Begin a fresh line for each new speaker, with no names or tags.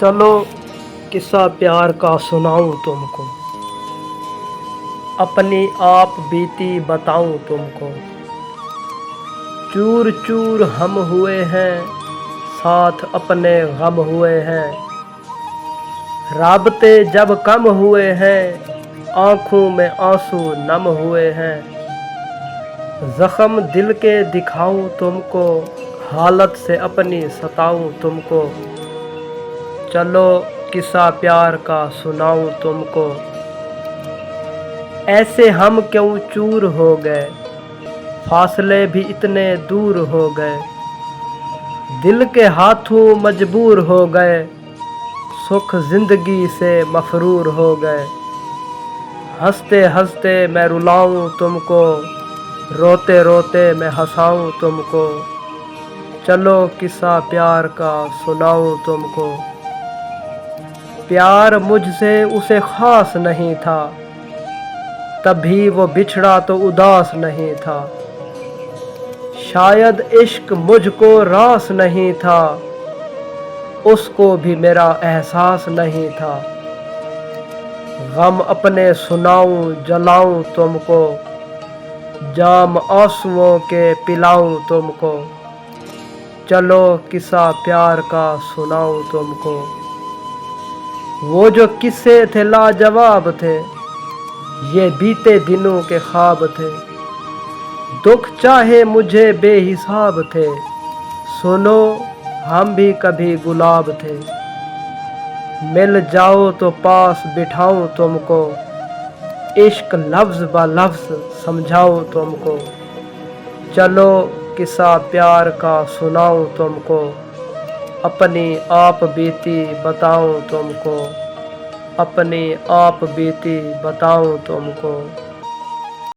चलो किस्सा प्यार का सुनाऊं तुमको, अपनी आप बीती बताऊं तुमको। चूर चूर हम हुए हैं, साथ अपने गम हुए हैं। राबते जब कम हुए हैं, आँखों में आंसू नम हुए हैं। जख्म दिल के दिखाऊं तुमको, हालत से अपनी सताऊं तुमको। चलो किस्सा प्यार का सुनाऊं तुमको। ऐसे हम क्यों चूर हो गए, फासले भी इतने दूर हो गए। दिल के हाथों मजबूर हो गए, सुख जिंदगी से मफरूर हो गए। हंसते हंसते मैं रुलाऊं तुमको, रोते रोते मैं हंसाऊं तुमको। चलो किस्सा प्यार का सुनाऊं तुमको। प्यार मुझसे उसे खास नहीं था, तभी वो बिछड़ा तो उदास नहीं था। शायद इश्क मुझको रास नहीं था, उसको भी मेरा एहसास नहीं था। गम अपने सुनाऊं जलाऊं तुमको, जाम आंसुओं के पिलाऊं तुमको। चलो किस्सा प्यार का सुनाऊं तुमको। वो जो किस्से थे लाजवाब थे, ये बीते दिनों के ख्वाब थे। दुख चाहे मुझे बेहिसाब थे, सुनो हम भी कभी गुलाब थे। मिल जाओ तो पास बिठाऊं तुमको, इश्क लफ्ज़ ब लफ्ज़ समझाऊं तुमको। चलो किस्सा प्यार का सुनाऊं तुमको, अपनी आप बीती बताऊं तुमको। अपनी आप बीती बताऊं तुमको।